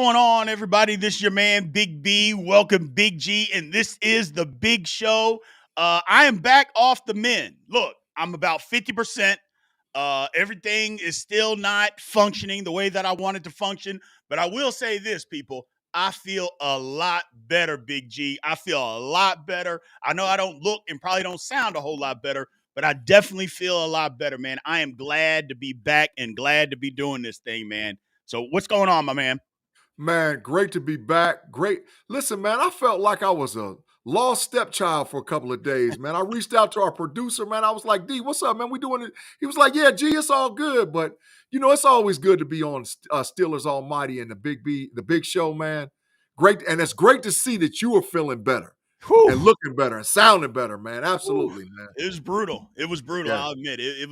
Going on, everybody? This is your man, Big B. Welcome, Big G, and this is the Big Show. I am back off the mend. Look, I'm about 50%. Everything is still not functioning the way that I want it to function, but I will say this, people. I feel a lot better, Big G. I feel a lot better. I know I don't look and probably don't sound a whole lot better, but I definitely feel a lot better, man. I am glad to be back and glad to be doing this thing, man. So what's going on, my man? Man, great to be back. Great. Listen, man, I felt like I was a lost stepchild for a couple of days, man. I reached out to our producer, man. I was like, D, what's up, man? We doing it. He was like, yeah, G, it's all good. But, it's always good to be on Steelers Almighty and the Big Show, man. Great. And it's great to see that you are feeling better Whew. and looking better and sounding better, man. Absolutely, man. It was brutal. It was brutal. Yeah. I'll admit it. It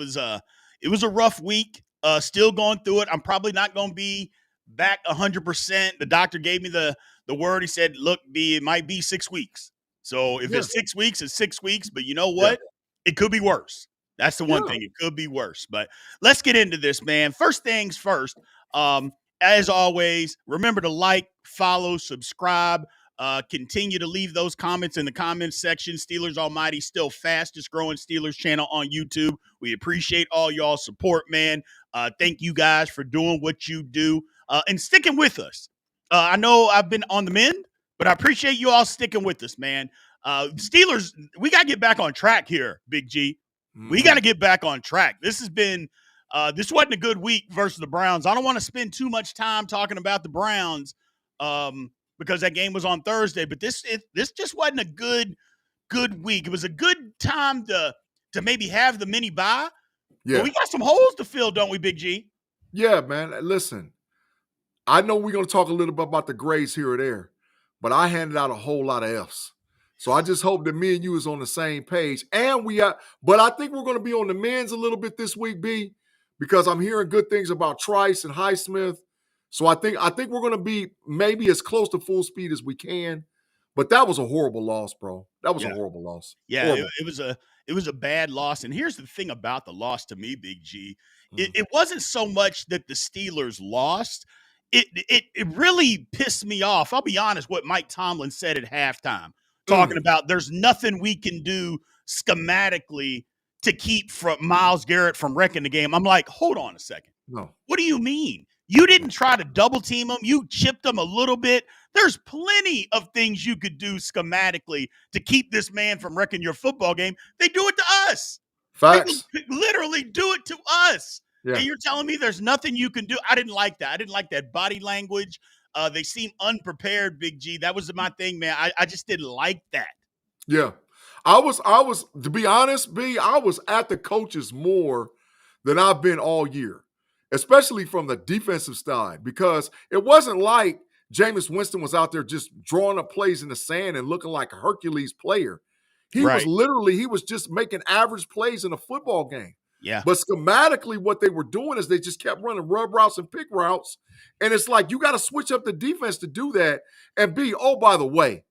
was a rough week. Still going through it. I'm probably not going to be back 100%. The doctor gave me the word. He said, "Look, B, it might be 6 weeks. So if it's 6 weeks, it's 6 weeks. But you know what? It could be worse. That's the one thing. It could be worse. But let's get into this, man. First things first. As always, remember to like, follow, subscribe. Continue to leave those comments in the comments section. Steelers Almighty, still fastest growing Steelers channel on YouTube. We appreciate all y'all's support, man. Thank you guys for doing what you do and sticking with us. I know I've been on the mend, but I appreciate you all sticking with us, man. Steelers, we got to get back on track here, Big G. We got to get back on track. This wasn't a good week versus the Browns. I don't want to spend too much time talking about the Browns because that game was on Thursday, but this just wasn't a good week. It was a good time to maybe have the mini bye. Yeah. But we got some holes to fill, don't we, Big G? Yeah, man. Listen, I know we're going to talk a little bit about the grades here or there, but I handed out a whole lot of Fs. So I just hope that me and you is on the same page. But I think we're going to be on the men's a little bit this week, B, because I'm hearing good things about Trice and Highsmith. So I think we're going to be maybe as close to full speed as we can. But that was a horrible loss, bro. That was a horrible loss. Yeah, it was a bad loss. And here's the thing about the loss to me, Big G. It wasn't so much that the Steelers lost. It really pissed me off. I'll be honest, what Mike Tomlin said at halftime, talking about there's nothing we can do schematically to keep from Myles Garrett from wrecking the game. I'm like, hold on a second. No. What do you mean? You didn't try to double team them. You chipped them a little bit. There's plenty of things you could do schematically to keep this man from wrecking your football game. They do it to us. Facts. They literally do it to us. Yeah. And you're telling me there's nothing you can do? I didn't like that. I didn't like that body language. They seem unprepared, Big G. That was my thing, man. I just didn't like that. Yeah. I was, to be honest, B, I was at the coaches more than I've been all year, especially from the defensive side, because it wasn't like Jameis Winston was out there just drawing up plays in the sand and looking like a Hercules player. He was just making average plays in a football game. Yeah. But schematically, what they were doing is they just kept running rub routes and pick routes. And it's like, you got to switch up the defense to do that. And B, oh, by the way,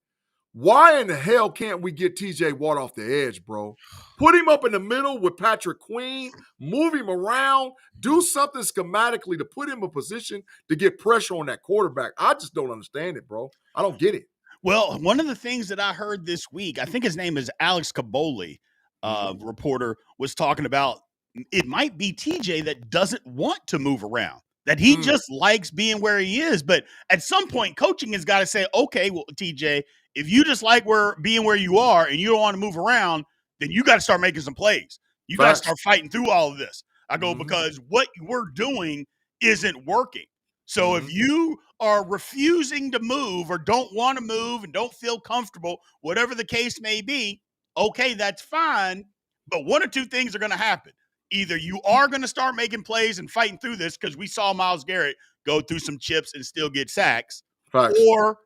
why in the hell can't we get TJ Watt off the edge, bro? Put him up in the middle with Patrick Queen, move him around, do something schematically to put him in a position to get pressure on that quarterback. I just don't understand it, bro. I don't get it. Well, one of the things that I heard this week, I think his name is Alex Kaboli, reporter, was talking about it might be TJ that doesn't want to move around, that he just likes being where he is. But at some point, coaching has got to say, okay, well, TJ, if you just like being where you are and you don't want to move around, then you got to start making some plays. You got to start fighting through all of this. I go, because what we're doing isn't working. So if you are refusing to move or don't want to move and don't feel comfortable, whatever the case may be, okay, that's fine. But one or two things are going to happen. Either you are going to start making plays and fighting through this, because we saw Myles Garrett go through some chips and still get sacks, or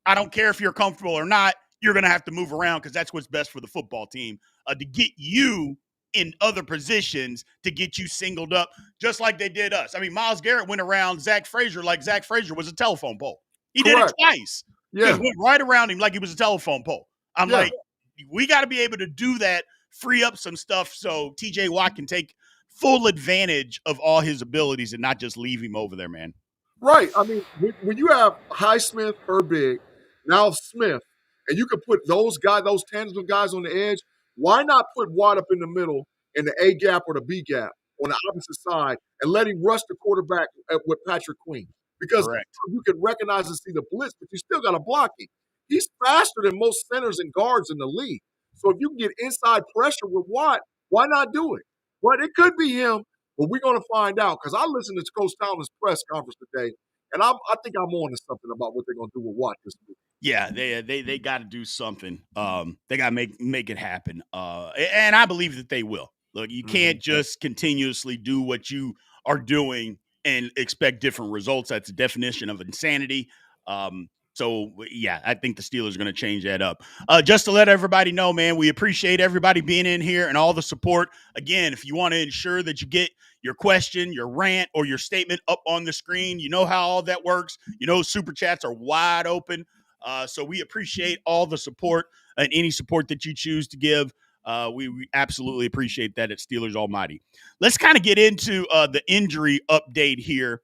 I don't care if you're comfortable or not, you're going to have to move around because that's what's best for the football team, to get you in other positions to get you singled up, just like they did us. I mean, Myles Garrett went around Zach Frazier like Zach Frazier was a telephone pole. He did it twice. Just went right around him like he was a telephone pole. I'm like, we got to be able to do that, free up some stuff so TJ Watt can take full advantage of all his abilities and not just leave him over there, man. Right. I mean, when you have Highsmith, Herbig, now Smith, and you can put those guys, those tangible guys on the edge, why not put Watt up in the middle in the A gap or the B gap on the opposite side and let him rush the quarterback with Patrick Queen? Because Correct. you can recognize and see the blitz, but you still got to block him. He's faster than most centers and guards in the league. So if you can get inside pressure with Watt, why not do it? But it could be him. But we're going to find out because I listened to Coach Tomlin's press conference today, and I think I'm on to something about what they're going to do with Watt this week. Yeah, they got to do something. They got to make it happen. And I believe that they will. Look, you can't just continuously do what you are doing and expect different results. That's the definition of insanity. So yeah, I think the Steelers are going to change that up. Just to let everybody know, man, we appreciate everybody being in here and all the support. Again, if you want to ensure that you get your question, your rant, or your statement up on the screen, you know how all that works. You know, super chats are wide open. So we appreciate all the support and any support that you choose to give. We absolutely appreciate that at Steelers Almighty. Let's kind of get into the injury update here.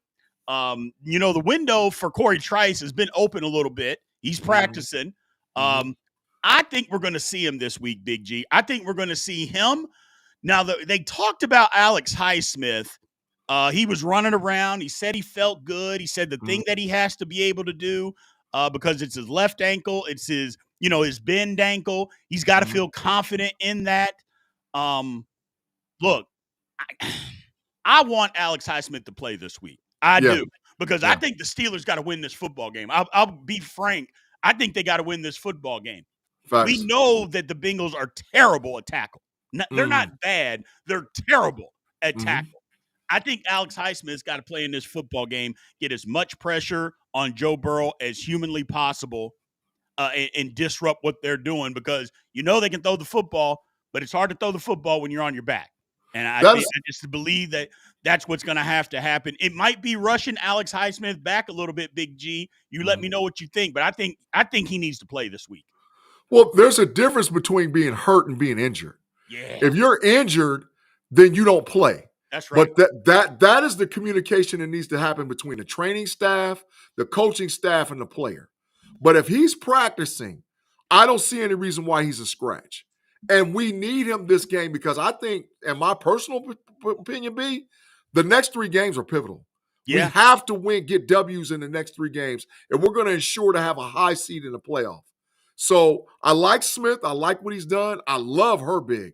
The window for Corey Trice has been open a little bit. He's practicing. I think we're going to see him this week, Big G. I think we're going to see him. Now, they talked about Alex Highsmith. He was running around. He said he felt good. He said the thing that he has to be able to do because it's his left ankle, it's his bend ankle. He's got to feel confident in that. Look, I want Alex Highsmith to play this week. I do because I think the Steelers got to win this football game. I'll be frank. I think they got to win this football game. Facts. We know that the Bengals are terrible at tackle. They're not bad. They're terrible at tackle. I think Alex Highsmith's got to play in this football game, get as much pressure on Joe Burrow as humanly possible, and disrupt what they're doing because they can throw the football, but it's hard to throw the football when you're on your back. And I just believe that that's what's going to happen. It might be rushing Alex Highsmith back a little bit, Big G. You let me know what you think, but I think he needs to play this week. Well, there's a difference between being hurt and being injured. Yeah. If you're injured, then you don't play. That's right. But that is the communication that needs to happen between the training staff, the coaching staff, and the player. But if he's practicing, I don't see any reason why he's a scratch. And we need him this game because I think, in my personal opinion, B, the next 3 games are pivotal. Yeah. We have to get W's in the next 3 games, and we're going to ensure to have a high seed in the playoff. So I like Smith. I like what he's done. I love Herbig.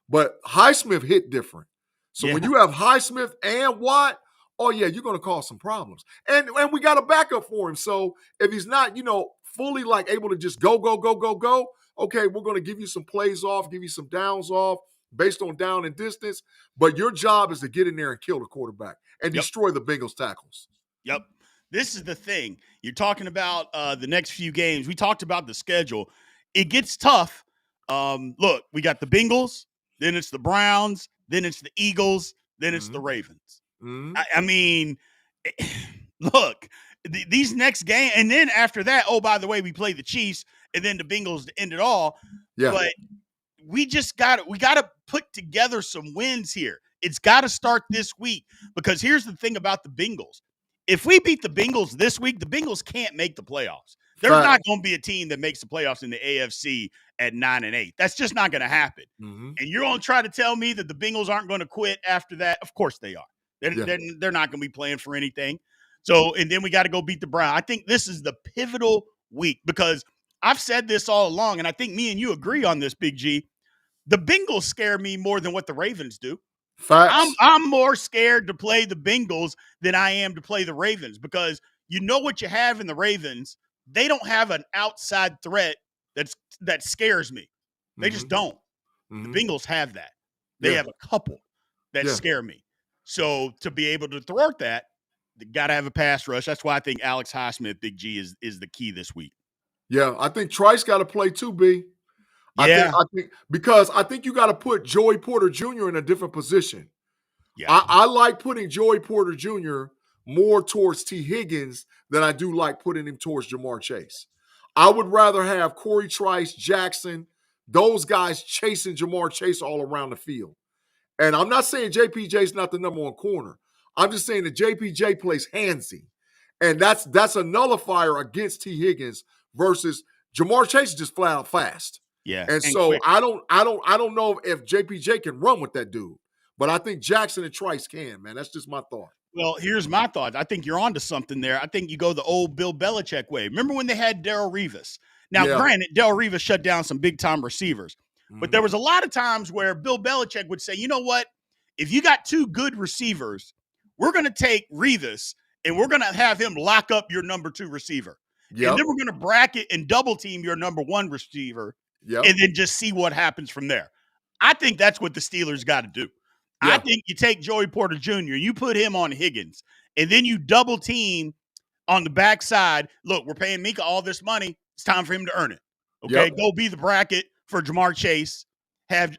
But Highsmith hit different. So when you have Highsmith and Watt, oh, yeah, you're going to cause some problems. And we got a backup for him. So if he's not, fully able to just go, okay, we're going to give you some plays off, give you some downs off based on down and distance. But your job is to get in there and kill the quarterback and destroy the Bengals tackles. Yep. This is the thing. You're talking about the next few games. We talked about the schedule. It gets tough. Look, we got the Bengals, then it's the Browns, then it's the Eagles, then it's the Ravens. I mean, look, these next games, and then after that, oh, by the way, we play the Chiefs, and then the Bengals to end it all. Yeah. But we got to put together some wins here. It's got to start this week because here's the thing about the Bengals. If we beat the Bengals this week, the Bengals can't make the playoffs. There's not going to be a team that makes the playoffs in the AFC at 9-8. That's just not going to happen. And you're going to try to tell me that the Bengals aren't going to quit after that? Of course they are. They're not going to be playing for anything. So, and then we got to go beat the Browns. I think this is the pivotal week because I've said this all along, and I think me and you agree on this, Big G. The Bengals scare me more than what the Ravens do. Facts. I'm more scared to play the Bengals than I am to play the Ravens because you know what you have in the Ravens. They don't have an outside threat that scares me. They just don't. The Bengals have that. They have a couple that scare me. So to be able to thwart that, they got to have a pass rush. That's why I think Alex Highsmith, Big G, is the key this week. Yeah, I think Trice got to play too, B. Yeah. I think because I think you got to put Joey Porter Jr. in a different position. Yeah. I like putting Joey Porter Jr. more towards T. Higgins than I do like putting him towards Jamar Chase. I would rather have Corey Trice, Jackson, those guys chasing Jamar Chase all around the field. And I'm not saying JPJ's not the number 1 corner. I'm just saying that JPJ plays handsy. And that's a nullifier against T. Higgins versus Jamar Chase is just flat out fast. Yeah. And so quick. I don't know if JPJ can run with that dude, but I think Jackson and Trice can, man. That's just my thought. Well, here's my thought. I think you're onto something there. I think you go the old Bill Belichick way. Remember when they had Darrelle Revis? Now, granted, Darrelle Revis shut down some big-time receivers, but there was a lot of times where Bill Belichick would say, you know what? If you got two good receivers, we're going to take Revis and we're going to have him lock up your number 2 receiver. Yep. And then we're going to bracket and double team your number 1 receiver and then just see what happens from there. I think that's what the Steelers got to do. Yeah. I think you take Joey Porter Jr., you put him on Higgins, and then you double team on the backside. Look, we're paying Mika all this money. It's time for him to earn it. Okay, go be the bracket for Jamar Chase. Have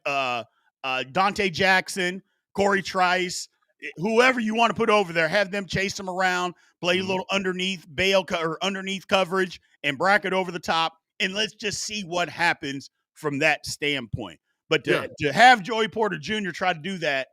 Dante Jackson, Corey Trice, whoever you want to put over there. Have them chase him around, play a little underneath bail or underneath coverage, and bracket over the top. And let's just see what happens from that standpoint. But to have Joey Porter Jr. try to do that,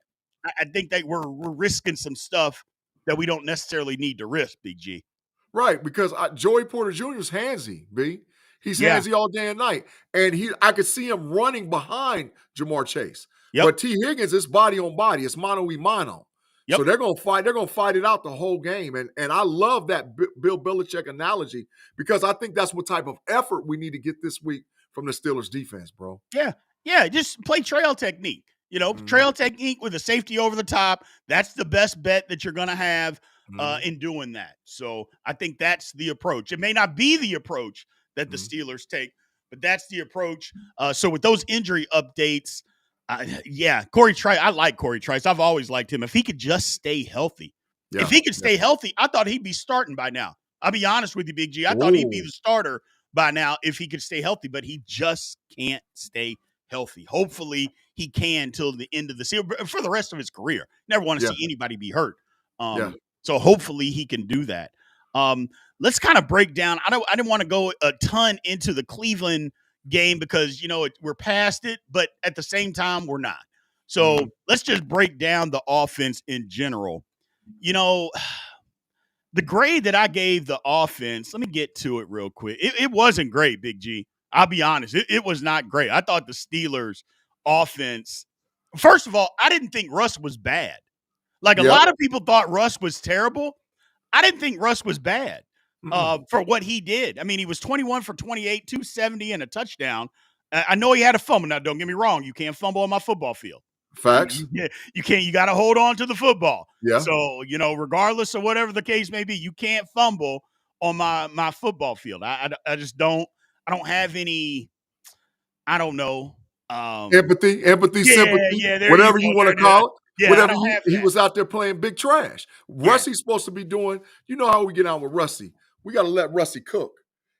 I think that we're risking some stuff that we don't necessarily need to risk, Big G. Right, because Joey Porter Jr. is handsy, B. He's handsy all day and night. And I could see him running behind Jamar Chase. Yep. But T. Higgins is body on body. It's mano-y-mano. Yep. So they're going to fight. They're going to fight it out the whole game. And I love that Bill Belichick analogy because I think that's what type of effort we need to get this week from the Steelers defense, bro. Yeah, just play trail technique. Trail technique with a safety over the top. That's the best bet that you're going to have in doing that. So I think that's the approach. It may not be the approach that the Steelers take, but that's the approach. So with those injury updates, Corey Trice, I like Corey Trice. I've always liked him. If he could just stay healthy. If he could stay healthy, I thought he'd be starting by now. I'll be honest with you, Big G. I thought he'd be the starter by now if he could stay healthy, but he just can't stay healthy. Hopefully he can till the end of the season for the rest of his career. Never want to see anybody be hurt. So hopefully he can do that. Let's kind of break down. I didn't want to go a ton into the Cleveland game because, we're past it, but at the same time, we're not. So let's just break down the offense in general. The grade that I gave the offense, let me get to it real quick. It wasn't great, Big G. I'll be honest. It was not great. I thought the Steelers offense, first of all, I didn't think Russ was bad. Like a lot of people thought Russ was terrible. I didn't think Russ was bad for what he did. I mean, he was 21 for 28, 270 and a touchdown. I know he had a fumble. Now, don't get me wrong. You can't fumble on my football field. Facts. You can't. You got to hold on to the football. Yeah. So, regardless of whatever the case may be, you can't fumble on my football field. I just don't. I don't have any. I don't know. Empathy, sympathy, whatever you want to call it. Yeah, whatever he was out there playing big trash. Russie's supposed to be doing. You know how we get on with Russie. We got to let Russie cook.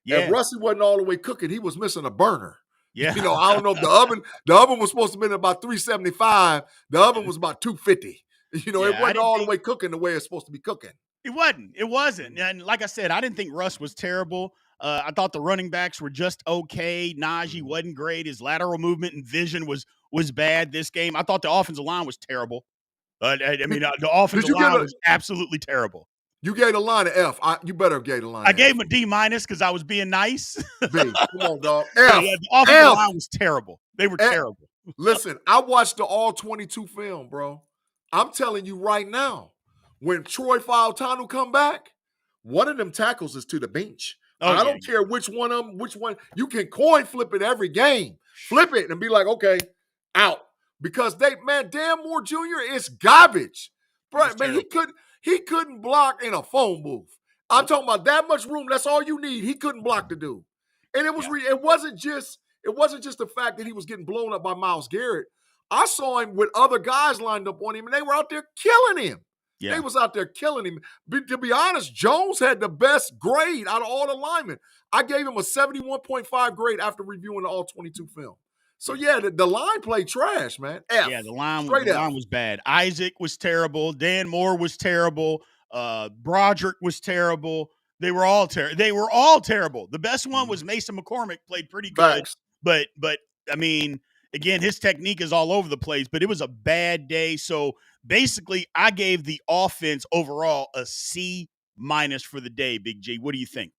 Yeah. If Russie wasn't all the way cooking, he was missing a burner. Yeah. I don't know if the oven was supposed to be about 375. The oven was about 250. It wasn't all the way cooking the way it's supposed to be cooking. It wasn't. And like I said, I didn't think Russ was terrible. I thought the running backs were just okay. Najee wasn't great. His lateral movement and vision was bad this game. I thought the offensive line was terrible. The offensive line was absolutely terrible. You gave the line an F. You better have gave the line. I gave him a D- because I was being nice. B, come on, dog. F. The offensive line was terrible. They were terrible. Listen, I watched the all 22 film, bro. I'm telling you right now, when Troy Fautanu come back, one of them tackles is to the bench. I don't care which one. You can coin flip it every game. Flip it and be like, okay, out. Because Dan Moore Jr. is garbage. Bro, man, he couldn't block in a phone booth. I'm talking about that much room. That's all you need. He couldn't block the dude. And it wasn't just the fact that he was getting blown up by Myles Garrett. I saw him with other guys lined up on him, and they were out there killing him. Yeah. They was out there killing him. To be honest, Jones had the best grade out of all the linemen. I gave him a 71.5 grade after reviewing the all 22 film. So, the line played trash, man. F. Yeah, the line was bad. Isaac was terrible. Dan Moore was terrible. Broderick was terrible. They were all terrible. The best one was Mason McCormick, played pretty good. Facts. But I mean, again, his technique is all over the place, but it was a bad day. So basically, I gave the offense overall a C-. minus for the day, Big G. What do you think?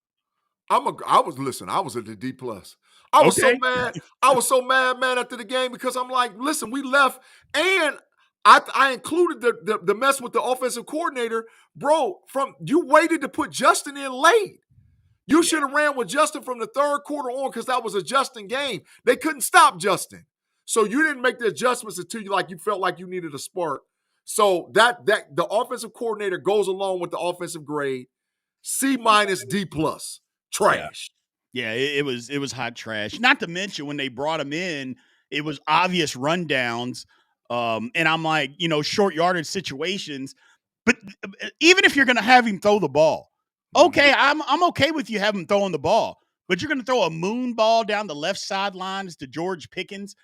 I was at the D plus. I was so Okay. mad. I was so mad, man, after the game because I'm like, listen, we left, and I included the mess with the offensive coordinator, bro. From you waited to put Justin in late. You should have ran with Justin from the third quarter on because that was a Justin game. They couldn't stop Justin, so you didn't make the adjustments until you felt like you needed a spark. So that the offensive coordinator goes along with the offensive grade, C minus D plus. Trash. Yeah, it was hot trash. Not to mention when they brought him in, it was obvious rundowns. And I'm like, short yardage situations. But even if you're going to have him throw the ball, okay, I'm okay with you having him throwing the ball. But you're going to throw a moon ball down the left sidelines to George Pickens.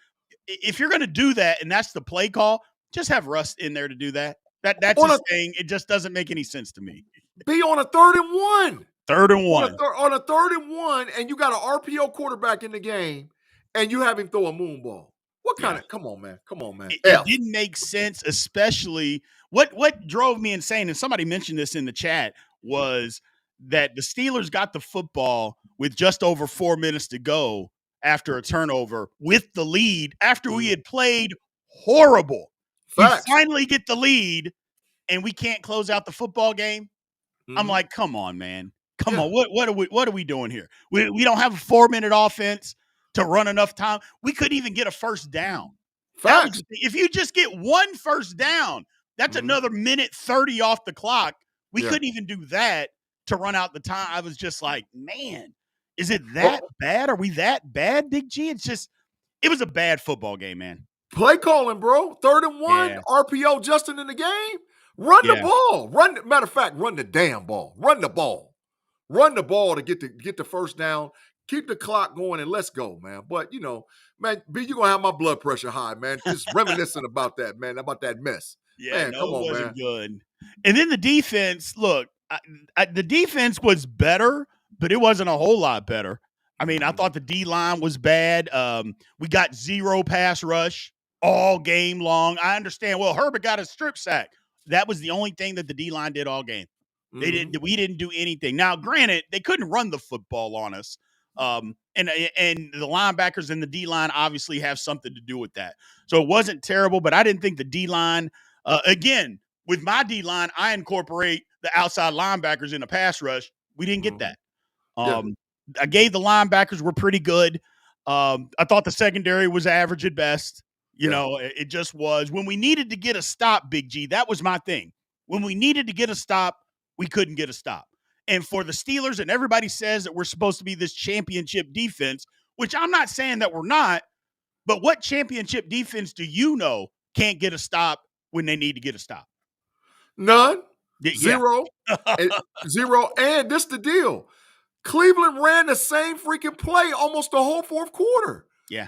If you're going to do that, and that's the play call, just have Russ in there to do that. That's his thing. It just doesn't make any sense to me. Be on a 3rd and 1. 3rd and 1. On a 3rd and 1, and you got an RPO quarterback in the game, and you have him throw a moon ball. What kind of – come on, man. It didn't make sense, especially what drove me insane, and somebody mentioned this in the chat, was that the Steelers got the football with just over 4 minutes to go after a turnover with the lead after we had played horrible. Facts. We finally get the lead, and we can't close out the football game. I'm like, come on, man. Come on. What are we doing here? We don't have a 4-minute offense to run enough time. We couldn't even get a first down. Facts. If you just get one first down, that's another minute 30 off the clock. We couldn't even do that to run out the time. I was just like, man, is it that bad? Are we that bad, Big G? It was a bad football game, man. Play calling, bro. 3rd and 1, RPO Justin in the game. Run the ball. Matter of fact, run the damn ball. Run the ball. Run the ball to get the first down. Keep the clock going and let's go, man. But, man, B, you're going to have my blood pressure high, man. Just reminiscing about that, man, about that mess. Yeah, man, come on, it wasn't man. good. And then the defense, look, the defense was better, but it wasn't a whole lot better. I mean, I thought the D-line was bad. We got 0 pass rush all game long. I understand. Well, Herbert got a strip sack. That was the only thing that the D-line did all game. We didn't do anything. Now, granted, they couldn't run the football on us. And the linebackers and the D-line obviously have something to do with that. So it wasn't terrible, but I didn't think the D-line, again, with my D-line, I incorporate the outside linebackers in the pass rush. We didn't get that. I gave the linebackers were pretty good. I thought the secondary was average at best. It just was. When we needed to get a stop, Big G, that was my thing. When we needed to get a stop, we couldn't get a stop. And for the Steelers, and everybody says that we're supposed to be this championship defense, which I'm not saying that we're not, but what championship defense do you know can't get a stop when they need to get a stop? None. 0. 0. And this the deal. Cleveland ran the same freaking play almost the whole 4th quarter. Yeah.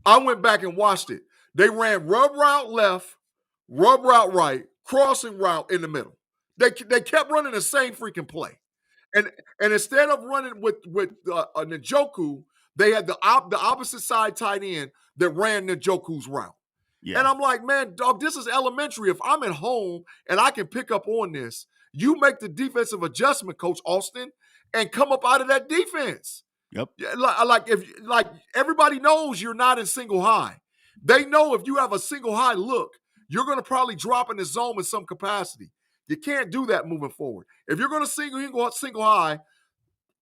I went back and watched it. They ran rub route left, rub route right, crossing route in the middle. They kept running the same freaking play. And instead of running with Njoku, they had the opposite side tight end that ran Njoku's route. Yeah. And I'm like, man, dog, this is elementary. If I'm at home and I can pick up on this, you make the defensive adjustment, Coach Austin, and come up out of that defense. Yep. Like everybody knows you're not in single high. They know if you have a single high look, you're going to probably drop in the zone in some capacity. You can't do that moving forward. If you're going to single high,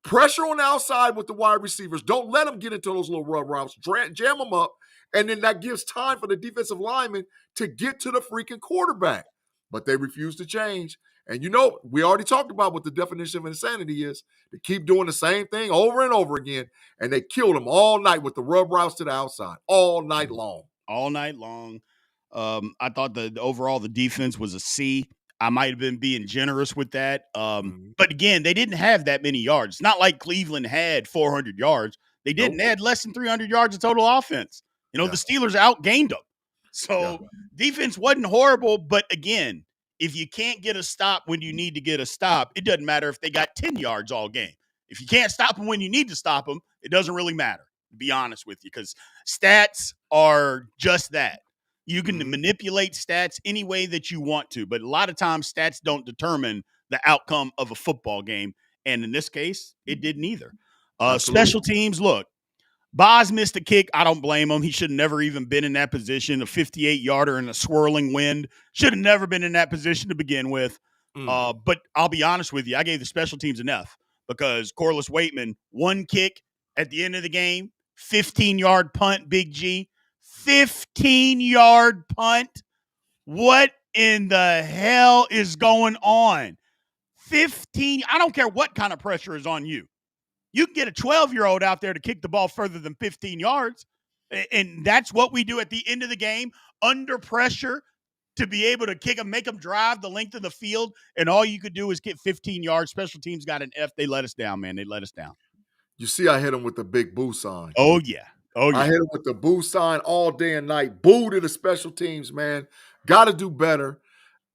pressure on the outside with the wide receivers. Don't let them get into those little rub routes. Jam them up, and then that gives time for the defensive lineman to get to the freaking quarterback. But they refuse to change. And we already talked about what the definition of insanity is. They keep doing the same thing over and over again, and they killed them all night with the rub routes to the outside, all night long. All night long. I thought overall the defense was a C. I might have been being generous with that. But again, they didn't have that many yards. It's not like Cleveland had 400 yards. They didn't. They had less than 300 yards of total offense. The Steelers outgained them. So defense wasn't horrible. But again, if you can't get a stop when you need to get a stop, it doesn't matter if they got 10 yards all game. If you can't stop them when you need to stop them, it doesn't really matter, to be honest with you, because stats are just that. You can manipulate stats any way that you want to, but a lot of times stats don't determine the outcome of a football game. And in this case, it didn't either. Absolutely. Special teams, look, Boz missed a kick. I don't blame him. He should have never even been in that position. A 58-yarder in a swirling wind. Should have never been in that position to begin with. But I'll be honest with you. I gave the special teams an F because Corliss Waitman, one kick at the end of the game, 15-yard punt, Big G. 15-yard punt. What in the hell is going on? 15. I don't care what kind of pressure is on you. You can get a 12-year-old out there to kick the ball further than 15 yards. And that's what we do at the end of the game, under pressure, to be able to kick them, make them drive the length of the field. And all you could do is get 15 yards. Special teams got an F. They let us down, man. They let us down. You see, I hit him with the big boo sign. Oh, yeah. Oh, yeah. I hit him with the boo sign all day and night. Boo to the special teams, man. Got to do better.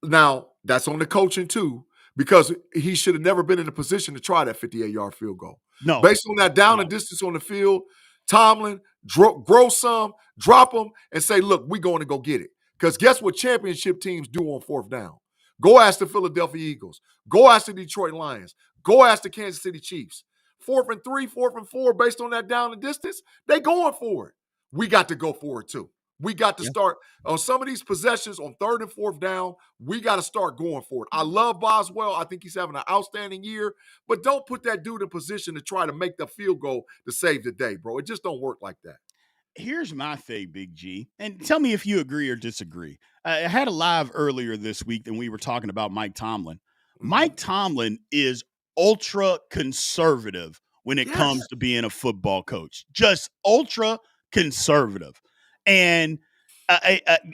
Now, that's on the coaching, too, because he should have never been in a position to try that 58-yard field goal. No. Based on that down and distance on the field, Tomlin, grow some, drop them, and say, look, we're going to go get it. Because guess what championship teams do on fourth down? Go ask the Philadelphia Eagles. Go ask the Detroit Lions. Go ask the Kansas City Chiefs. 4th and 3, 4th and 4, based on that down and distance, they going for it. We got to go for it, too. We got to start on some of these possessions on 3rd and 4th down. We got to start going for it. I love Boswell. I think he's having an outstanding year, but don't put that dude in position to try to make the field goal to save the day, bro. It just don't work like that. Here's my thing, Big G, and tell me if you agree or disagree. I had a live earlier this week, and we were talking about Mike Tomlin. Mike Tomlin is ultra conservative when it comes to being a football coach. Just ultra conservative. And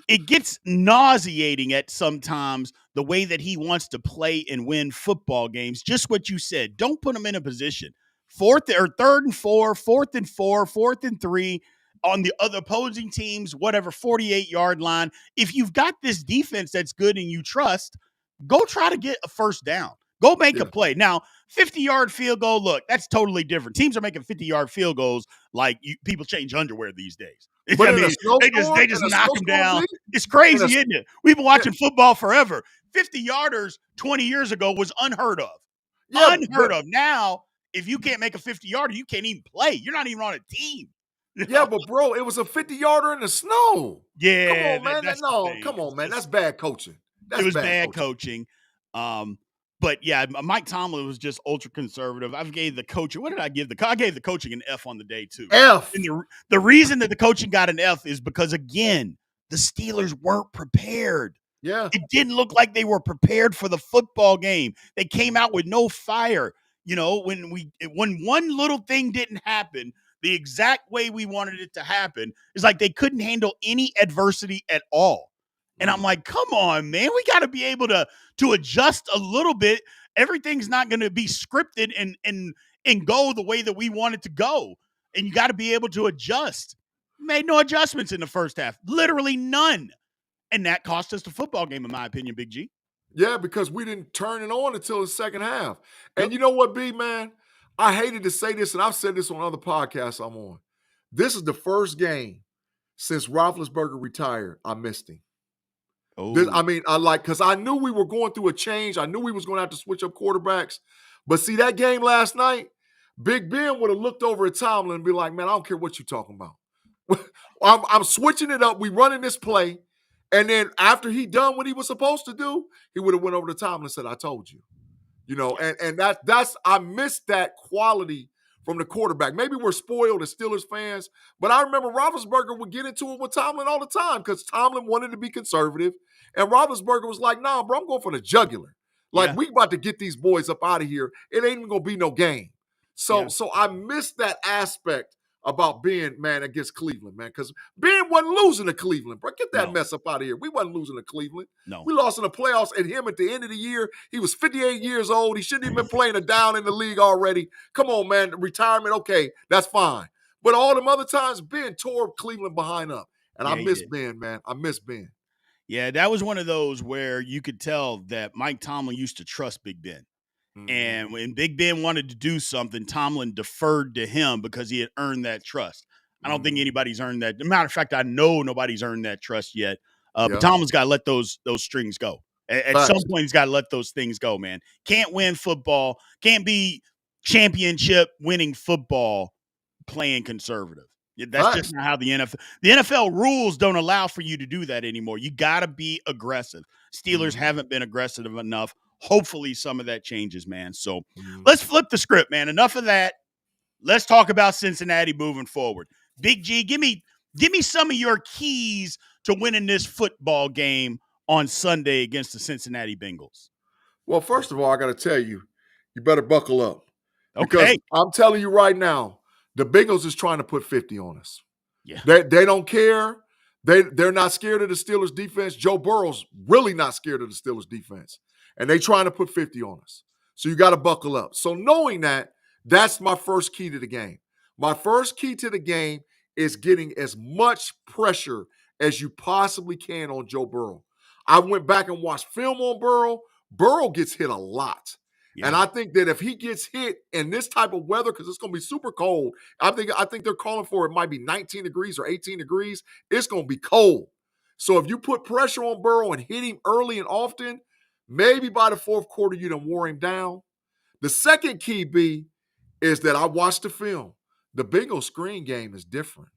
it gets nauseating at sometimes the way that he wants to play and win football games. Just what you said. Don't put him in a position. 3rd and 4, 4th and 4, 4th and 3 on the other opposing teams, whatever, 48-yard line. If you've got this defense that's good and you trust, go try to get a first down. Go make a play. Now, 50-yard field goal, look, that's totally different. Teams are making 50-yard field goals like people change underwear these days. But they just knock them down. It's crazy, isn't it? We've been watching football forever. 50-yarders 20 years ago was unheard of. Unheard of. Now, if you can't make a 50-yarder, you can't even play. You're not even on a team. Yeah, but bro, it was a 50-yarder in the snow. Yeah. Come on, man. Come on, man. That's bad coaching. It was bad coaching. But yeah, Mike Tomlin was just ultra conservative. I gave the coaching. What did I give I gave the coaching an F on the day too. F. And the reason that the coaching got an F is because, again, the Steelers weren't prepared. Yeah. It didn't look like they were prepared for the football game. They came out with no fire. You know, when one little thing didn't happen the exact way we wanted it to happen, it's like they couldn't handle any adversity at all. And I'm like, come on, man. We got to be able to adjust a little bit. Everything's not going to be scripted and go the way that we want it to go. And you got to be able to adjust. Made no adjustments in the first half. Literally none. And that cost us the football game, in my opinion, Big G. Yeah, because we didn't turn it on until the second half. And you know what, B, man? I hated to say this, and I've said this on other podcasts I'm on. This is the first game since Roethlisberger retired I missed him. Because I knew we were going through a change. I knew we was going to have to switch up quarterbacks. But see, that game last night, Big Ben would have looked over at Tomlin and be like, man, I don't care what you're talking about. I'm switching it up. We running this play. And then after he done what he was supposed to do, he would have went over to Tomlin and said, I told you. You know, and that's I missed that quality from the quarterback. Maybe we're spoiled as Steelers fans, but I remember Roethlisberger would get into it with Tomlin all the time because Tomlin wanted to be conservative, and Roethlisberger was like, nah, bro, I'm going for the jugular. Like, we about to get these boys up out of here. It ain't even going to be no game. So I missed that aspect about being, man, against Cleveland, man, because Ben wasn't losing to Cleveland, bro. Get that mess up out of here. We wasn't losing to Cleveland. No. We lost in the playoffs, and him at the end of the year, he was 58 years old. He shouldn't even been playing a down in the league already. Come on, man. Retirement, okay, that's fine. But all them other times, Ben tore Cleveland behind up. And I miss Ben, man. I miss Ben. Yeah, that was one of those where you could tell that Mike Tomlin used to trust Big Ben. And when Big Ben wanted to do something, Tomlin deferred to him because he had earned that trust. I don't think anybody's earned that. As a matter of fact, I know nobody's earned that trust yet. But Tomlin's got to let those strings go. At some point, he's got to let those things go, man. Can't win football. Can't be championship winning football playing conservative. That's just not how the NFL rules don't allow for you to do that anymore. You got to be aggressive. Steelers haven't been aggressive enough. Hopefully some of that changes, man. So let's flip the script, man. Enough of that. Let's talk about Cincinnati moving forward. Big G, give me some of your keys to winning this football game on Sunday against the Cincinnati Bengals. Well, first of all, I got to tell you, you better buckle up. Okay. Because I'm telling you right now, the Bengals is trying to put 50 on us. Yeah. They don't care. They're not scared of the Steelers defense. Joe Burrow's really not scared of the Steelers defense. And they trying to put 50 on us. So you got to buckle up. So knowing that, that's my first key to the game. My first key to the game is getting as much pressure as you possibly can on Joe Burrow. I went back and watched film on Burrow. Burrow gets hit a lot. Yeah. And I think that if he gets hit in this type of weather, because it's going to be super cold, I think they're calling for it might be 19 degrees or 18 degrees. It's going to be cold. So if you put pressure on Burrow and hit him early and often, maybe by the fourth quarter you done wore him down. The second key, B, is that I watched the film. The Bengals screen game is different.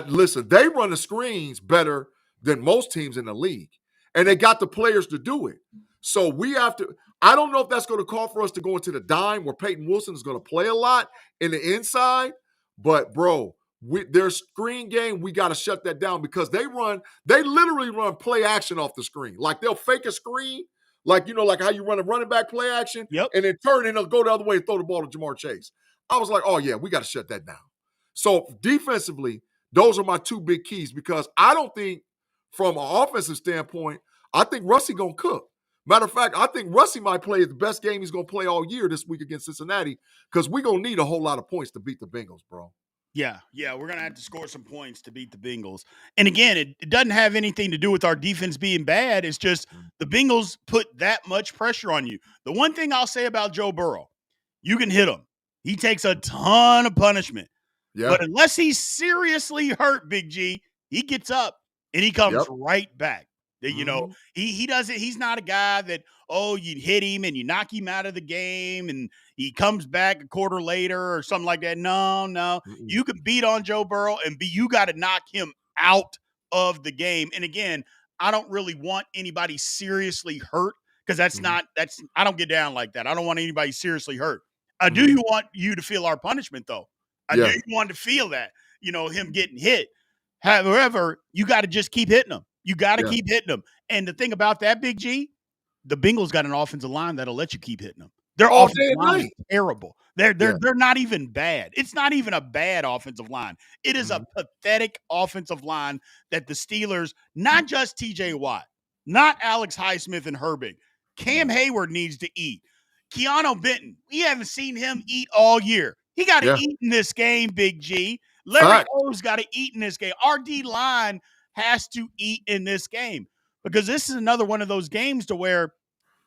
Listen, they run the screens better than most teams in the league. And they got the players to do it. So we have to – I don't know if that's going to call for us to go into the dime where Peyton Wilson is going to play a lot in the inside. But, bro, their screen game, we got to shut that down because they literally run play action off the screen. Like they'll fake a screen, like how you run a running back play action, and then turn and they'll go the other way and throw the ball to Jamar Chase. I was like, oh, yeah, we got to shut that down. So defensively, those are my two big keys because I don't think from an offensive standpoint, I think Russie going to cook. Matter of fact, I think Russie might play the best game he's going to play all year this week against Cincinnati because we're going to need a whole lot of points to beat the Bengals, bro. Yeah, we're going to have to score some points to beat the Bengals. And again, it doesn't have anything to do with our defense being bad. It's just the Bengals put that much pressure on you. The one thing I'll say about Joe Burrow, you can hit him. He takes a ton of punishment. Yeah. But unless he's seriously hurt, Big G, he gets up and he comes right back. You know, he doesn't, he's not a guy that, you hit him and you knock him out of the game and he comes back a quarter later or something like that. No. You can beat on Joe Burrow and you got to knock him out of the game. And again, I don't really want anybody seriously hurt because I don't get down like that. I don't want anybody seriously hurt. I do want you to feel our punishment though. I do want to feel that, him getting hit. However, you got to just keep hitting him. You got to keep hitting them. And the thing about that, Big G, the Bengals got an offensive line that'll let you keep hitting them. Their offensive line is terrible. They're not even bad. It's not even a bad offensive line. It is a pathetic offensive line that the Steelers, not just TJ Watt, not Alex Highsmith and Herbig, Cam Hayward needs to eat. Keanu Benton, we haven't seen him eat all year. He got to eat in this game, Big G. Larry O's got to eat in this game. Our D-line has to eat in this game because this is another one of those games to where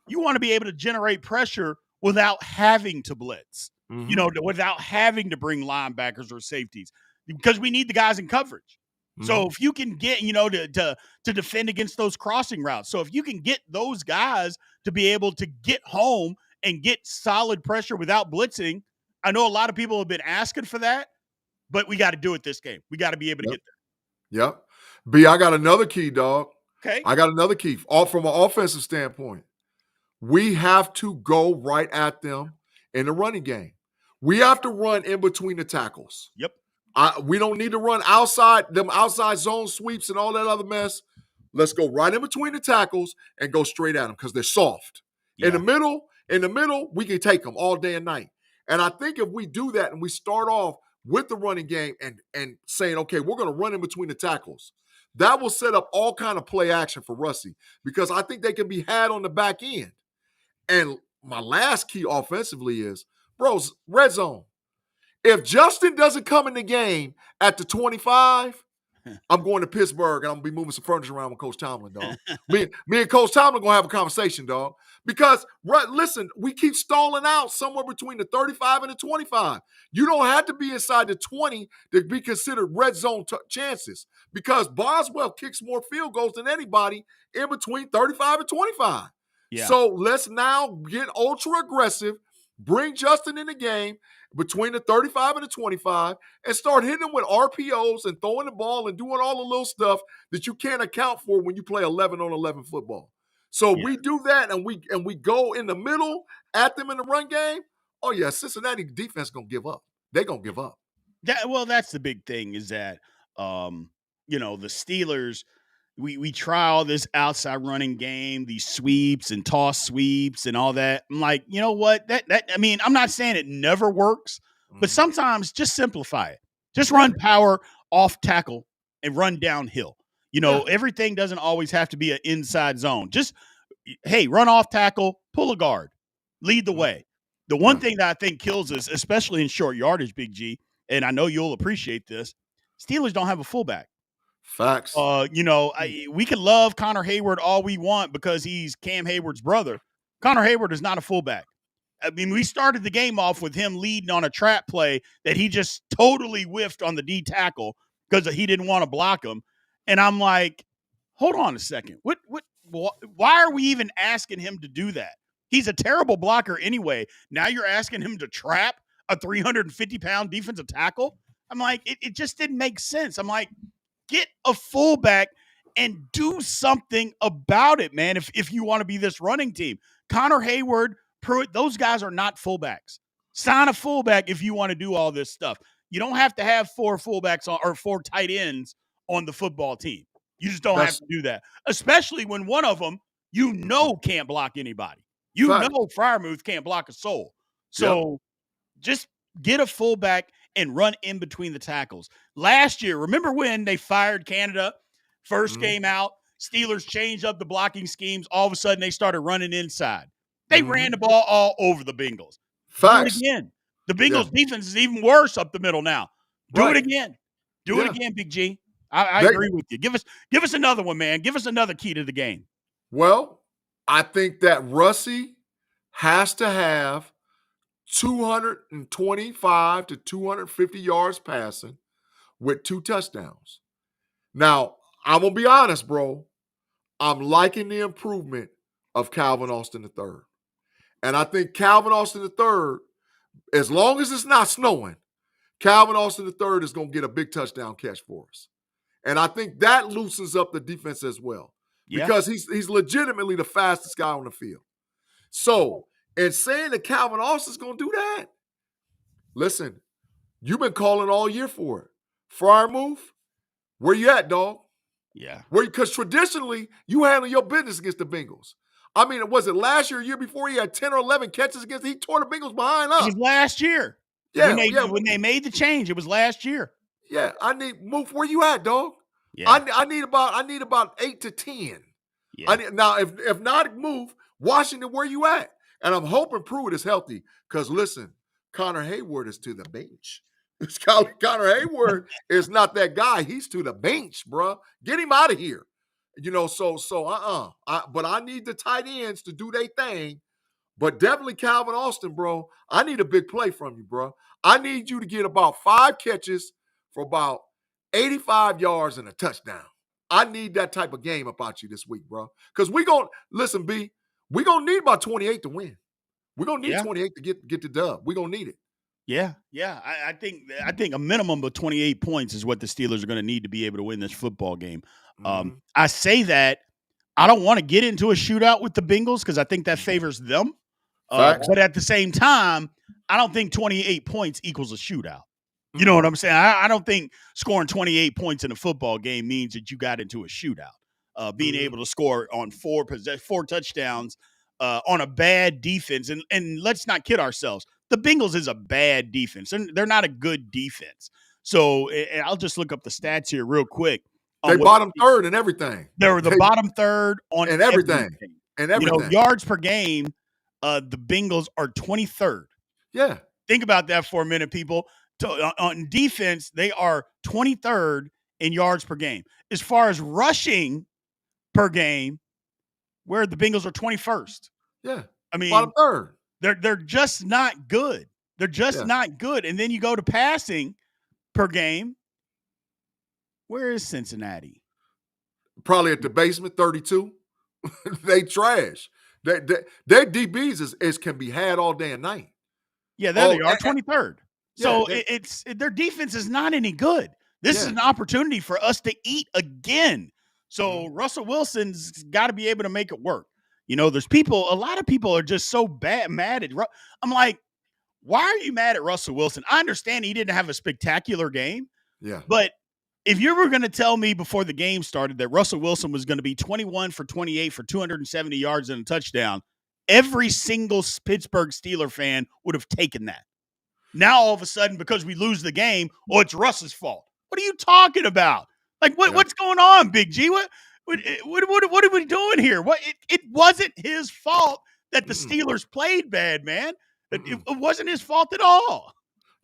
you want to be able to generate pressure without having to blitz, without having to bring linebackers or safeties because we need the guys in coverage. So if you can get, to defend against those crossing routes. So if you can get those guys to be able to get home and get solid pressure without blitzing, I know a lot of people have been asking for that, but we got to do it this game. We got to be able to get there. Yep. B, I got another key, dog. Okay. I got another key. All from an offensive standpoint. We have to go right at them in the running game. We have to run in between the tackles. Yep. We don't need to run outside zone sweeps and all that other mess. Let's go right in between the tackles and go straight at them because they're soft. Yeah. In the middle, we can take them all day and night. And I think if we do that and we start off with the running game and saying, okay, we're going to run in between the tackles, that will set up all kind of play action for Russie because I think they can be had on the back end. And my last key offensively is, red zone. If Justin doesn't come in the game at the 25, I'm going to Pittsburgh, and I'm going to be moving some furniture around with Coach Tomlin, dog. me and Coach Tomlin going to have a conversation, dog. Because, listen, we keep stalling out somewhere between the 35 and the 25. You don't have to be inside the 20 to be considered red zone chances, because Boswell kicks more field goals than anybody in between 35 and 25. Yeah. So let's now get ultra aggressive, bring Justin in the game between the 35 and the 25, and start hitting them with RPOs and throwing the ball and doing all the little stuff that you can't account for when you play 11 on 11 football. So we do that, and we go in the middle at them in the run game. Oh yeah, Cincinnati defense gonna give up. They're gonna give up. That's the big thing, is that the Steelers, we try all this outside running game, these sweeps and toss sweeps and all that. I'm like, you know what? I'm not saying it never works, but sometimes just simplify it. Just run power off tackle and run downhill. Everything doesn't always have to be an inside zone. Just, hey, run off tackle, pull a guard, lead the way. The one thing that I think kills us, especially in short yardage, Big G, and I know you'll appreciate this, Steelers don't have a fullback. Facts. We can love Connor Hayward all we want because he's Cam Hayward's brother. Connor Hayward is not a fullback. I mean, we started the game off with him leading on a trap play that he just totally whiffed on the D tackle because he didn't want to block him. And I'm like, hold on a second. Why are we even asking him to do that? He's a terrible blocker anyway. Now you're asking him to trap a 350-pound defensive tackle? I'm like, it just didn't make sense. I'm like, get a fullback and do something about it, man, if you want to be this running team. Connor Hayward, Pruitt, those guys are not fullbacks. Sign a fullback if you want to do all this stuff. You don't have to have 4 fullbacks or 4 tight ends on the football team. You just don't have to do that, especially when one of them can't block anybody. Freiermuth can't block a soul. So just get a fullback and run in between the tackles. Last year, remember when they fired Canada? First game out, Steelers changed up the blocking schemes. All of a sudden, they started running inside. They ran the ball all over the Bengals. Facts. Do it again. The Bengals defense is even worse up the middle now. Do it again. Do it again, Big G. I agree with you. Give us another one, man. Give us another key to the game. Well, I think that Russie has to have 225 to 250 yards passing with 2 touchdowns. Now, I'm going to be honest, bro. I'm liking the improvement of Calvin Austin III. And I think Calvin Austin III, as long as it's not snowing, Calvin Austin III is going to get a big touchdown catch for us. And I think that loosens up the defense as well. Because he's legitimately the fastest guy on the field. So, and saying that Calvin Austin's going to do that, listen, you've been calling all year for it. Freiermuth, where you at, dog? Yeah. Because traditionally, you handle your business against the Bengals. I mean, was it last year or year before he had 10 or 11 catches against? He tore the Bengals behind up. It was last year. Yeah, when they made the change, it was last year. Yeah, I need move. Where you at, dog? Yeah. I need about 8 to 10. Yeah. Now, if not move, Washington, where you at? And I'm hoping Pruitt is healthy because, listen, Connor Hayward is to the bench. Connor Hayward is not that guy. He's to the bench, bro. Get him out of here. But I need the tight ends to do their thing. But definitely Calvin Austin, bro. I need a big play from you, bro. I need you to get about 5 catches for about 85 yards and a touchdown. I need that type of game about you this week, bro. Because we're going to need about 28 to win. We're going to need 28 to get the dub. We're going to need it. Yeah. I think a minimum of 28 points is what the Steelers are going to need to be able to win this football game. I say that I don't want to get into a shootout with the Bengals because I think that favors them. But at the same time, I don't think 28 points equals a shootout. You know what I'm saying? I don't think scoring 28 points in a football game means that you got into a shootout. Being able to score on 4 touchdowns on a bad defense. And let's not kid ourselves. The Bengals is a bad defense. They're not a good defense. So I'll just look up the stats here real quick. They bottom third in everything. They were the bottom third on everything. And everything. Yards per game, the Bengals are 23rd. Yeah. Think about that for a minute, people. On defense, they are 23rd in yards per game. As far as rushing per game, where the Bengals are 21st. Yeah. I mean, Bottom third. they're just not good. They're just not good. And then you go to passing per game. Where is Cincinnati? Probably at the basement, 32. They trash. Their DBs can be had all day and night. Yeah, there they are, 23rd. So it's their defense is not any good. This is an opportunity for us to eat again. So Russell Wilson's got to be able to make it work. There's a lot of people are just so mad at. I'm like, why are you mad at Russell Wilson? I understand he didn't have a spectacular game. Yeah. But if you were going to tell me before the game started that Russell Wilson was going to be 21 for 28 for 270 yards and a touchdown, every single Pittsburgh Steeler fan would have taken that. Now, all of a sudden, because we lose the game, it's Russ's fault. What are you talking about? Like, what's going on, Big G? What are we doing here? It wasn't his fault that the Steelers played bad, man. It wasn't his fault at all.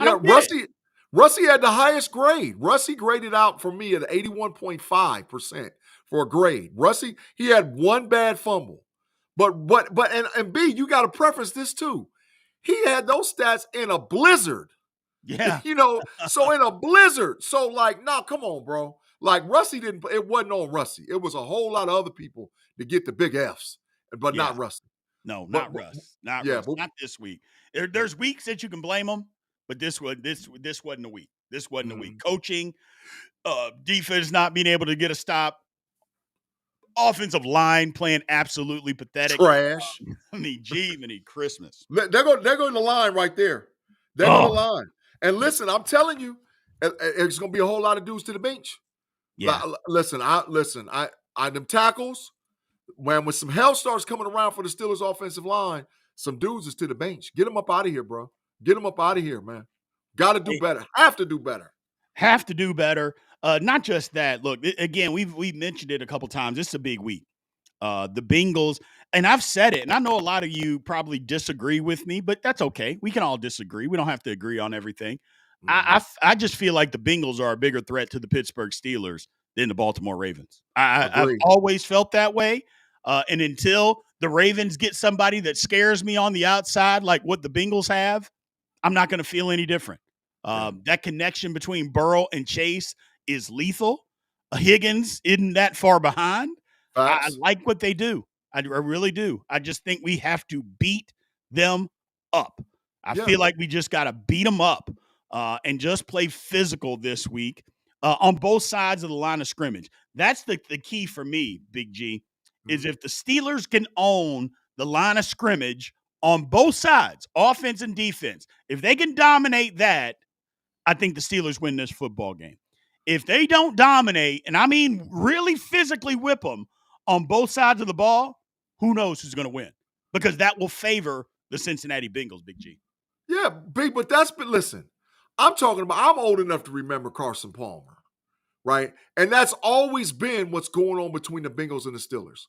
Russie had the highest grade. Russie graded out for me at 81.5% for a grade. Russie, he had one bad fumble. But B, you got to preference this too. He had those stats in a blizzard. Yeah. So in a blizzard. So come on, bro. Like Russie it wasn't on Russie. It was a whole lot of other people to get the big Fs, but not Russie. No, not Russ. Not Russ. Not this week. There's weeks that you can blame them, but this wasn't a week. This wasn't a week. Coaching, defense not being able to get a stop, offensive line playing absolutely pathetic. Trash. Jiminy Christmas. They're going the line right there. They're going the line. And listen, I'm telling you, it's going to be a whole lot of dudes to the bench. Yeah. Listen, them tackles, when some hell starts coming around for the Steelers offensive line, some dudes is to the bench. Get them up out of here, bro. Get them up out of here, man. Got to do better. Have to do better. Have to do better. Not just that. Look, again, we've mentioned it a couple times. This is a big week. The Bengals, and I've said it, and I know a lot of you probably disagree with me, but that's okay. We can all disagree. We don't have to agree on everything. I just feel like the Bengals are a bigger threat to the Pittsburgh Steelers than the Baltimore Ravens. I've always felt that way. And until the Ravens get somebody that scares me on the outside, like what the Bengals have, I'm not going to feel any different. That connection between Burrow and Chase is lethal. Higgins isn't that far behind. I like what they do. I really do. I just think we have to beat them up. I feel like we just got to beat them up and just play physical this week on both sides of the line of scrimmage. That's the key for me, Big G, is if the Steelers can own the line of scrimmage on both sides, offense and defense, if they can dominate that, I think the Steelers win this football game. If they don't dominate, and I mean really physically whip them on both sides of the ball, who knows who's going to win? Because that will favor the Cincinnati Bengals, Big G. Yeah, big, but listen, I'm old enough to remember Carson Palmer, right? And that's always been what's going on between the Bengals and the Steelers.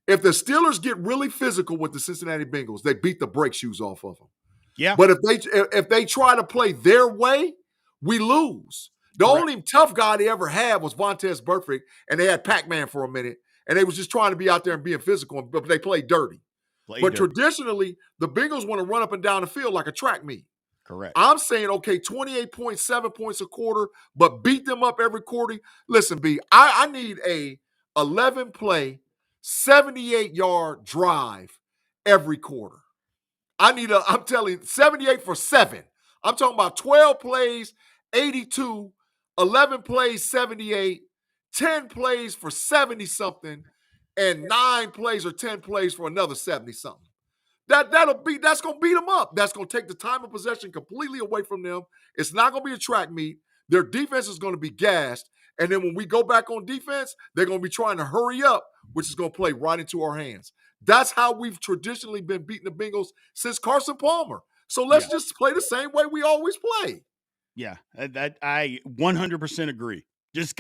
If the Steelers get really physical with the Cincinnati Bengals, they beat the brake shoes off of them. Yeah. But if they try to play their way, we lose. The only tough guy they ever had was Vontaze Burfict, and they had Pac-Man for a minute, and they was just trying to be out there and being physical, but they played dirty. Traditionally, the Bengals want to run up and down the field like a track meet. Correct. I'm saying, 28.7 points a quarter, but beat them up every quarter. Listen, B, I need a 11-play, 78-yard drive every quarter. I'm telling you, 78 for 7. I'm talking about 12 plays, 82, 11 plays, 78, 10 plays for 70-something, and 9 plays or 10 plays for another 70-something. That's going to beat them up. That's going to take the time of possession completely away from them. It's not going to be a track meet. Their defense is going to be gassed. And then when we go back on defense, they're going to be trying to hurry up, which is going to play right into our hands. That's how we've traditionally been beating the Bengals since Carson Palmer. So let's just play the same way we always play. Yeah, I 100% agree. Just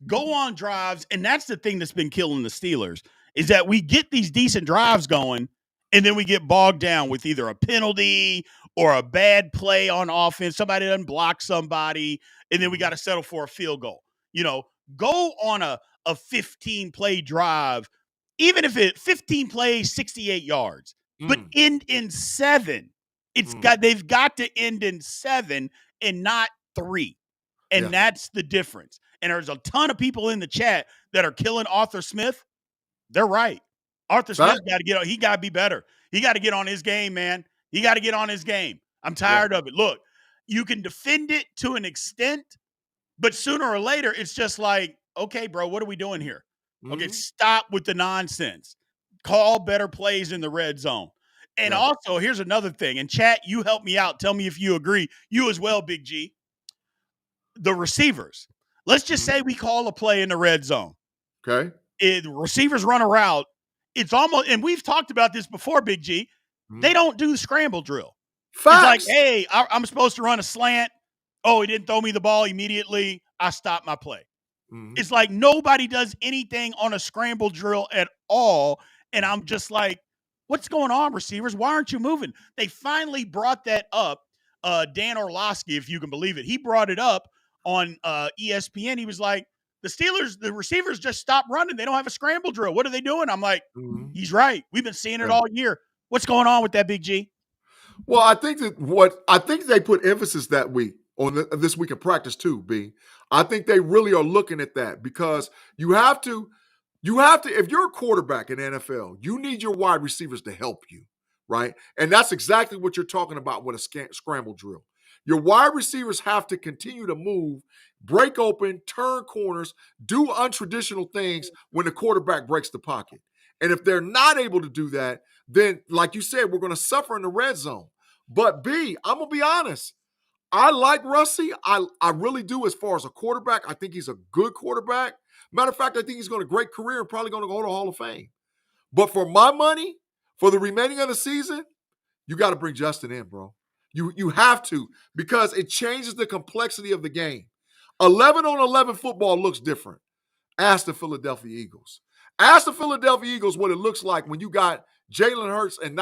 go on drives. And that's the thing that's been killing the Steelers is that we get these decent drives going, and then we get bogged down with either a penalty or a bad play on offense. Somebody doesn't block somebody, and then we got to settle for a field goal. go on a 15-play drive, even if 15 plays, 68 yards, but end in 7. They've got to end in 7 and not 3. And that's the difference. And there's a ton of people in the chat that are killing Arthur Smith. They're right. Arthur Smith he got to be better. He got to get on his game, man. He got to get on his game. I'm tired of it. Look, you can defend it to an extent, but sooner or later, it's just like, okay, bro, what are we doing here? Okay, stop with the nonsense. Call better plays in the red zone. And also, here's another thing. And chat, you help me out. Tell me if you agree. You as well, Big G. The receivers. Let's just say we call a play in the red zone. Okay. The receivers run a route. It's almost, and we've talked about this before, Big G. They don't do the scramble drill. Facts. It's like, hey, I'm supposed to run a slant. Oh, he didn't throw me the ball immediately. I stopped my play. It's like nobody does anything on a scramble drill at all. And I'm just like, what's going on, receivers? Why aren't you moving? They finally brought that up. Dan Orlovsky, if you can believe it, he brought it up on ESPN. He was like, the receivers just stopped running. They don't have a scramble drill. What are they doing? I'm like, he's right. We've been seeing it all year. What's going on with that, Big G? Well, I think they put emphasis that week on this week of practice too, B. I think they really are looking at that because you have to, if you're a quarterback in NFL, you need your wide receivers to help you, right? And that's exactly what you're talking about with a scramble drill. Your wide receivers have to continue to move, break open, turn corners, do untraditional things when the quarterback breaks the pocket. And if they're not able to do that, then, like you said, we're going to suffer in the red zone. But B, I'm going to be honest. I like Russie. I really do as far as a quarterback. I think he's a good quarterback. Matter of fact, I think he's got a great career and probably going to go to the Hall of Fame. But for my money, for the remaining of the season, you got to bring Justin in, bro. You have to, because it changes the complexity of the game. 11-on-11 football looks different. Ask the Philadelphia Eagles. Ask the Philadelphia Eagles what it looks like when you got Jalen Hurts and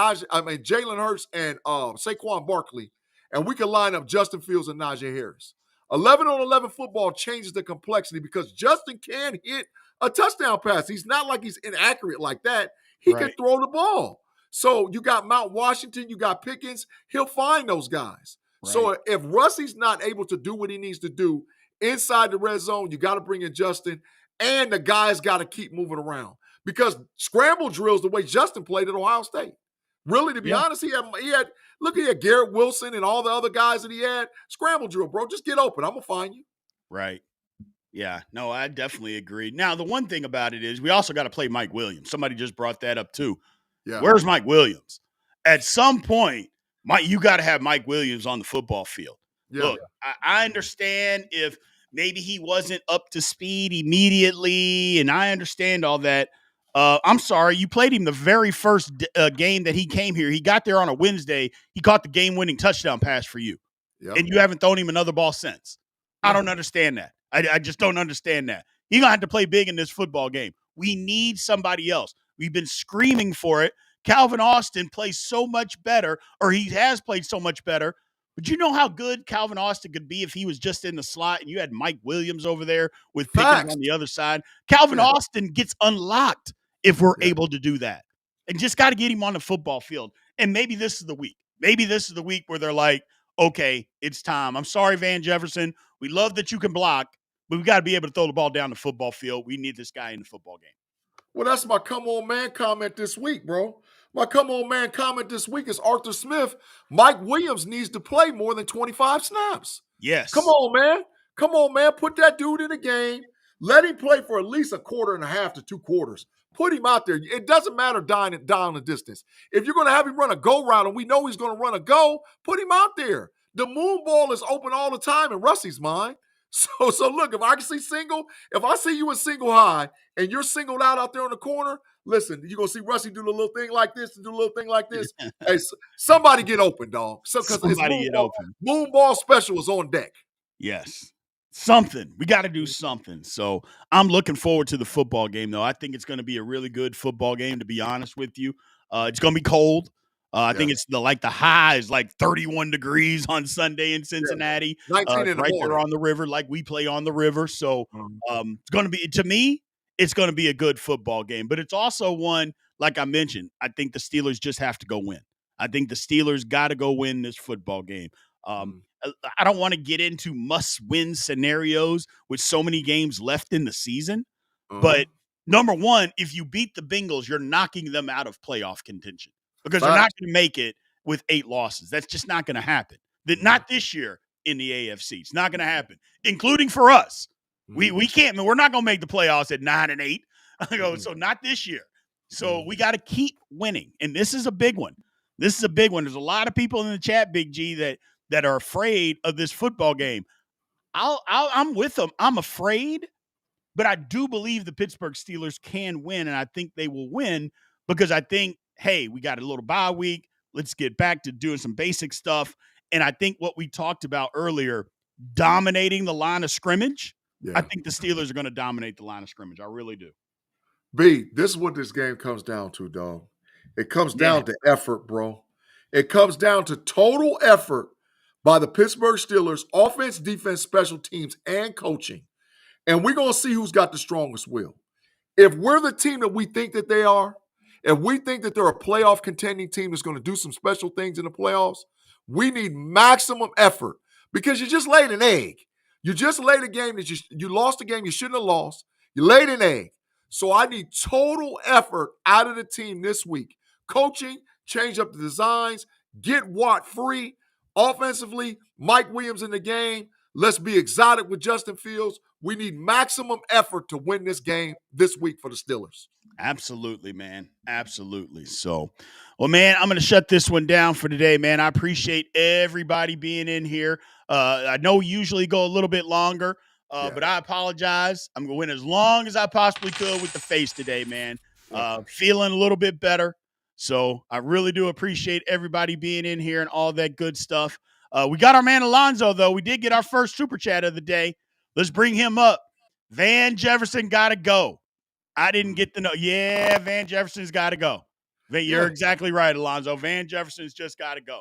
Saquon Barkley, and we can line up Justin Fields and Najee Harris. 11-on-11 football changes the complexity because Justin can hit a touchdown pass. He's not like he's inaccurate like that. He can throw the ball. So you got Mount Washington, you got Pickens. He'll find those guys. Right. So if Russie's not able to do what he needs to do inside the red zone, you got to bring in Justin, and the guys got to keep moving around because scramble drills the way Justin played at Ohio State. Really, to be honest, he had Garrett Wilson and all the other guys that he had. Scramble drill, bro. Just get open. I'm going to find you. Right. Yeah. No, I definitely agree. Now, the one thing about it is we also got to play Mike Williams. Somebody just brought that up too. Yeah. Where's Mike Williams? At some point, you got to have Mike Williams on the football field. Yeah. Look, I understand if maybe he wasn't up to speed immediately, and I understand all that. I'm sorry, you played him the very first game that he came here. He got there on a Wednesday. He caught the game-winning touchdown pass for you, and you haven't thrown him another ball since. I don't understand that. I just don't understand that. He's going to have to play big in this football game. We need somebody else. We've been screaming for it. Calvin Austin plays so much better, or he has played so much better. But you know how good Calvin Austin could be if he was just in the slot and you had Mike Williams over there with Pickens on the other side. Calvin Austin gets unlocked if we're able to do that. And just got to get him on the football field. And maybe this is the week. Maybe this is the week where they're like, okay, it's time. I'm sorry, Van Jefferson. We love that you can block, but we got to be able to throw the ball down the football field. We need this guy in the football game. Well, that's my come on man comment this week, bro. My come on man comment this week is Arthur Smith. Mike Williams needs to play more than 25 snaps. Yes. Come on, man. Come on, man. Put that dude in the game. Let him play for at least a quarter and a half to 2 quarters. Put him out there. It doesn't matter down the distance. If you're going to have him run a go route and we know he's going to run a go, put him out there. The moon ball is open all the time in Russie's mind. So look, if I see you in single high and you're singled out there in the corner, listen, you're going to see Russie do the little thing like this and do a little thing like this. Hey, somebody get open, dog. Somebody get open. Moon ball special is on deck. Yes. Something. We got to do something. So I'm looking forward to the football game, though. I think it's going to be a really good football game, to be honest with you. It's going to be cold. I think it's the high is like 31 degrees on Sunday in Cincinnati. 19 in the right morning. there on the river, like we play on the river. So Mhm. it's going to be, to me, it's going to be a good football game. But it's also one, like I mentioned, I think the Steelers just have to go win. I think the Steelers got to go win this football game. I don't want to get into must-win scenarios with so many games left in the season. But number one, if you beat the Bengals, you're knocking them out of playoff contention because they're not going to make it with 8 losses. That's just not going to happen. Not this year in the AFC. It's not going to happen, including for us. We can't. We're not going to make the playoffs at 9-8. So not this year. So we got to keep winning, and this is a big one. This is a big one. There's a lot of people in the chat, Big G, that are afraid of this football game. I'm with them. I'm afraid, but I do believe the Pittsburgh Steelers can win, and I think they will win because I think, hey, we got a little bye week. Let's get back to doing some basic stuff. And I think what we talked about earlier, dominating the line of scrimmage, I think the Steelers are going to dominate the line of scrimmage. I really do. B, this is what this game comes down to, dog. It comes down to effort, bro. It comes down to total effort by the Pittsburgh Steelers, offense, defense, special teams, and coaching. And we're going to see who's got the strongest will. If we're the team that we think that they are, if we think that they're a playoff contending team that's going to do some special things in the playoffs, we need maximum effort because you just laid an egg. You just laid a game that you lost a game you shouldn't have lost. You laid an egg. So I need total effort out of the team this week. Coaching, change up the designs, get Watt free. Offensively, Mike Williams in the game. Let's be exotic with Justin Fields. We need maximum effort to win this game this week for the Steelers. Absolutely, man. Absolutely. So, well, man, I'm going to shut this one down for today, man. I appreciate everybody being in here. I know we usually go a little bit longer, but I apologize. I'm going to win as long as I possibly could with the face today, man. Feeling a little bit better. So I really do appreciate everybody being in here and all that good stuff. We got our man Alonzo, though. We did get our first super chat of the day. Let's bring him up. Van Jefferson got to go. I didn't get the note. Yeah, Van Jefferson's got to go. You're exactly right, Alonzo. Van Jefferson's just got to go.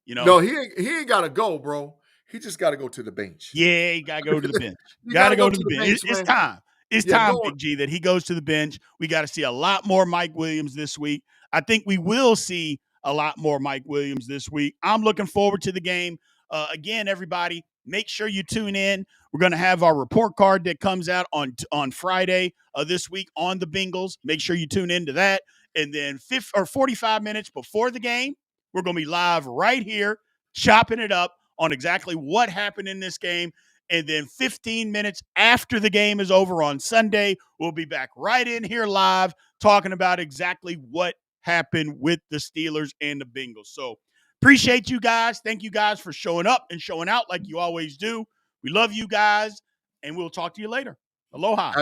No, he ain't got to go, bro. He just got to go to the bench. Yeah, he got to go to the bench. Got to go to the bench. It's time. It's time, Big G, that he goes to the bench. We got to see a lot more Mike Williams this week. I think we will see a lot more Mike Williams this week. I'm looking forward to the game. Again, everybody, make sure you tune in. We're going to have our report card that comes out on Friday this week on the Bengals. Make sure you tune into that. And then 45 minutes before the game, we're going to be live right here, chopping it up on exactly what happened in this game. And then 15 minutes after the game is over on Sunday, we'll be back right in here live talking about exactly what happened with the Steelers and the Bengals. So appreciate you guys. Thank you guys for showing up and showing out like you always do. We love you guys, and we'll talk to you later. Aloha.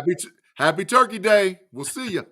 Happy Turkey Day. We'll see you.